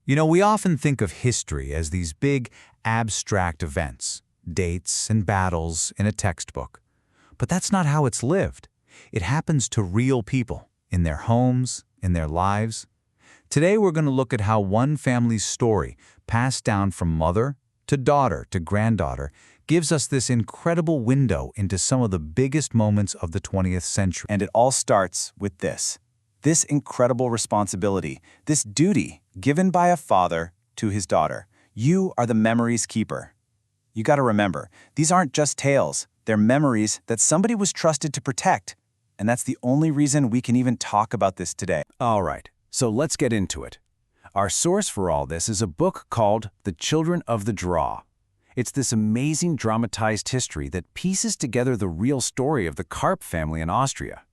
You know, we often think of history as these big, abstract events, dates and battles in a textbook. But that's not how it's lived. It happens to real people, in their homes, in their lives. Today we're going to look at how one family's story, passed down from mother to daughter to granddaughter, gives us this incredible window into some of the biggest moments of the 20th century. And it all starts with this incredible responsibility, this duty given by a father to his daughter. You are the memory's keeper. You got to remember, these aren't just tales. They're memories that somebody was trusted to protect. And that's the only reason we can even talk about this today. All right, so let's get into it. Our source for all this is a book called The Children of the Drau. It's this amazing dramatized history that pieces together the real story of the Karpf family in Austria.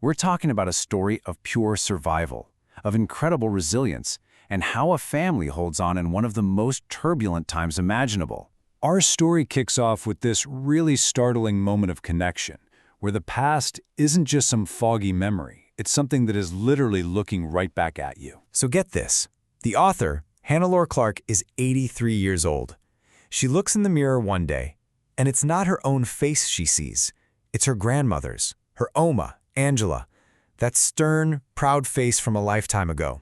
We're talking about a story of pure survival, of incredible resilience, and how a family holds on in one of the most turbulent times imaginable. Our story kicks off with this really startling moment of connection, where the past isn't just some foggy memory. It's something that is literally looking right back at you. So get this. The author, Hannelore Clark, is 83 years old. She looks in the mirror one day, and it's not her own face she sees. It's her grandmother's, her Oma, Angela, that stern, proud face from a lifetime ago.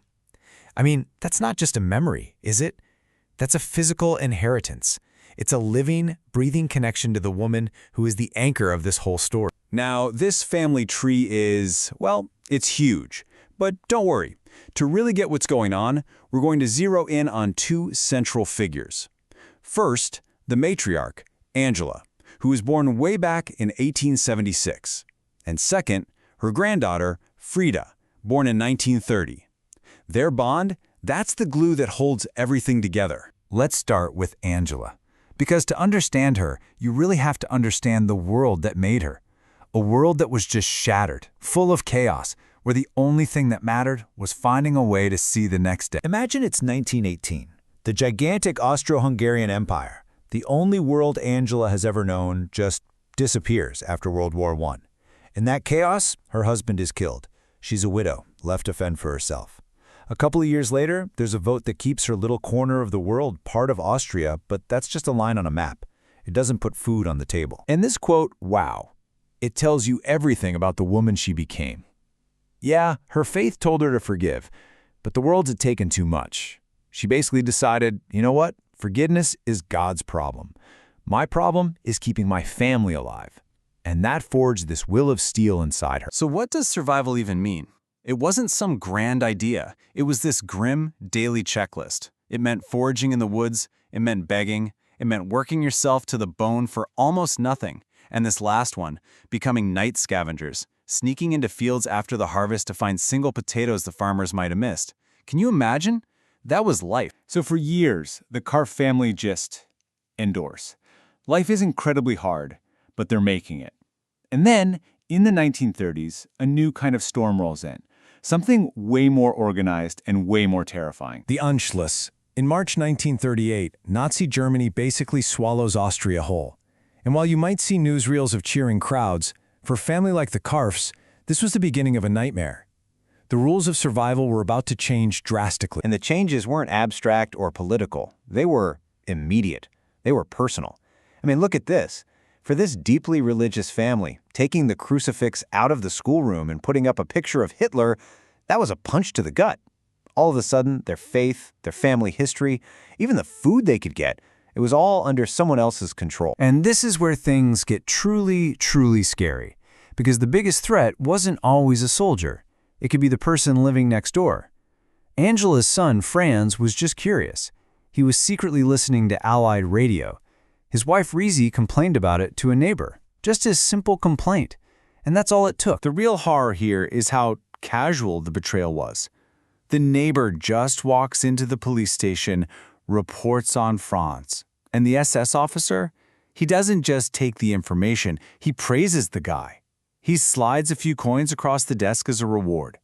I mean, that's not just a memory, is it? That's a physical inheritance. It's a living, breathing connection to the woman who is the anchor of this whole story. Now, this family tree is, well, it's huge. But don't worry. To really get what's going on, we're going to zero in on two central figures. First, the matriarch, Angela, who was born way back in 1876. And second, her granddaughter, Frieda, born in 1930. Their bond, that's the glue that holds everything together. Let's start with Angela. Because to understand her, you really have to understand the world that made her. A world that was just shattered, full of chaos, where the only thing that mattered was finding a way to see the next day. Imagine it's 1918. The gigantic Austro-Hungarian Empire, the only world Angela has ever known, just disappears after World War I. In that chaos, her husband is killed. She's a widow, left to fend for herself. A couple of years later, there's a vote that keeps her little corner of the world part of Austria, but that's just a line on a map. It doesn't put food on the table. And this quote, wow, it tells you everything about the woman she became. Yeah, her faith told her to forgive, but the world had taken too much. She basically decided, you know what? Forgiveness is God's problem. My problem is keeping my family alive. And that forged this will of steel inside her. So what does survival even mean? It wasn't some grand idea. It was this grim, daily checklist. It meant foraging in the woods. It meant begging. It meant working yourself to the bone for almost nothing. And this last one, becoming night scavengers, sneaking into fields after the harvest to find single potatoes the farmers might have missed. Can you imagine? That was life. So for years, the Karpf family just endures. Life is incredibly hard, but they're making it. And then, in the 1930s, a new kind of storm rolls in. Something way more organized and way more terrifying. The Anschluss. In March 1938, Nazi Germany basically swallows Austria whole. And while you might see newsreels of cheering crowds, for a family like the Karpfs, this was the beginning of a nightmare. The rules of survival were about to change drastically. And the changes weren't abstract or political. They were immediate. They were personal. I mean, look at this. For this deeply religious family, taking the crucifix out of the schoolroom and putting up a picture of Hitler, that was a punch to the gut. All of a sudden, their faith, their family history, even the food they could get, it was all under someone else's control. And this is where things get truly, truly scary. Because the biggest threat wasn't always a soldier. It could be the person living next door. Angela's son, Franz, was just curious. He was secretly listening to Allied radio. His wife, Rizi, complained about it to a neighbor. Just a simple complaint. And that's all it took. The real horror here is how casual the betrayal was. The neighbor just walks into the police station, reports on Franz. And the SS officer? He doesn't just take the information, he praises the guy. He slides a few coins across the desk as a reward.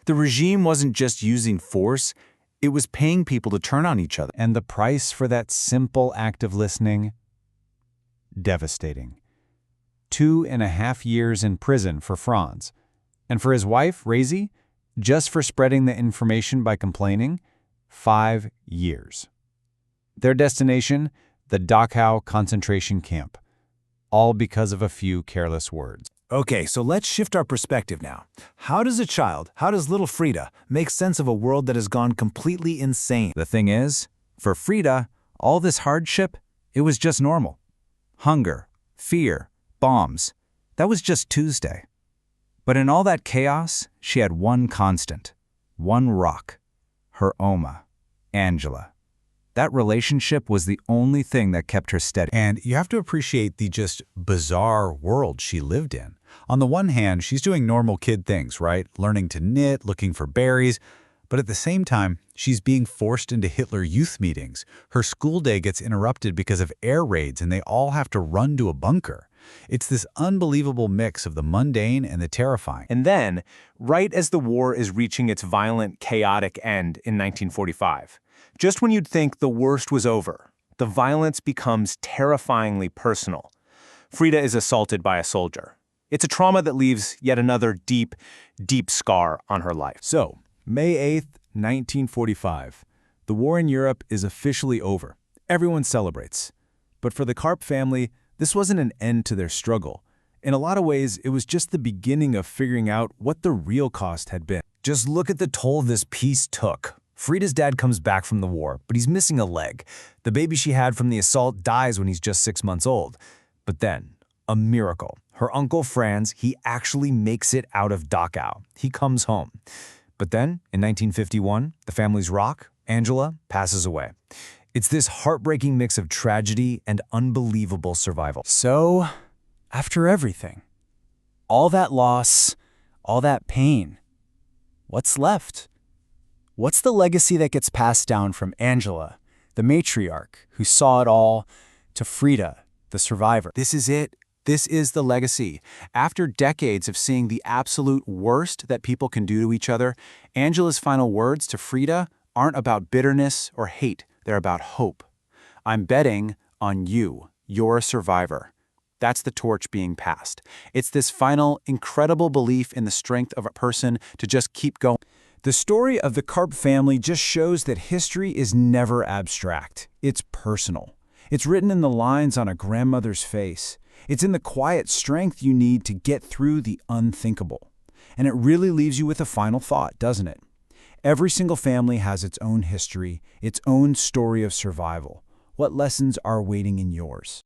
The regime wasn't just using force, it was paying people to turn on each other. And the price for that simple act of listening? Devastating. 2.5 years in prison for Franz. And for his wife, Rizi, just for spreading the information by complaining, 5 years. Their destination, the Dachau concentration camp. All because of a few careless words. Okay, so let's shift our perspective now. How does little Frieda, make sense of a world that has gone completely insane? The thing is, for Frieda, all this hardship, it was just normal. Hunger, fear, bombs, that was just Tuesday. But in all that chaos, she had one constant, one rock, her Oma, Angela. That relationship was the only thing that kept her steady. And you have to appreciate the just bizarre world she lived in. On the one hand, she's doing normal kid things, right? Learning to knit, looking for berries. But at the same time, she's being forced into Hitler youth meetings. Her school day gets interrupted because of air raids and they all have to run to a bunker. It's this unbelievable mix of the mundane and the terrifying. And then, right as the war is reaching its violent, chaotic end in 1945, just when you'd think the worst was over, the violence becomes terrifyingly personal. Frieda is assaulted by a soldier. It's a trauma that leaves yet another deep, deep scar on her life. So, May 8th, 1945. The war in Europe is officially over. Everyone celebrates. But for the Karpf family, this wasn't an end to their struggle. In a lot of ways, it was just the beginning of figuring out what the real cost had been. Just look at the toll this peace took. Frieda's dad comes back from the war, but he's missing a leg. The baby she had from the assault dies when he's just 6 months old. But then, a miracle. Her uncle Franz, he actually makes it out of Dachau. He comes home. But then, in 1951, the family's rock, Angela, passes away. It's this heartbreaking mix of tragedy and unbelievable survival. So, after everything, all that loss, all that pain, what's left? What's the legacy that gets passed down from Angela, the matriarch who saw it all, to Frieda, the survivor? This is it. This is the legacy. After decades of seeing the absolute worst that people can do to each other, Angela's final words to Frieda aren't about bitterness or hate. They're about hope. I'm betting on you. You're a survivor. That's the torch being passed. It's this final, incredible belief in the strength of a person to just keep going. The story of the Karpf family just shows that history is never abstract. It's personal. It's written in the lines on a grandmother's face. It's in the quiet strength you need to get through the unthinkable. And it really leaves you with a final thought, doesn't it? Every single family has its own history, its own story of survival. What lessons are waiting in yours?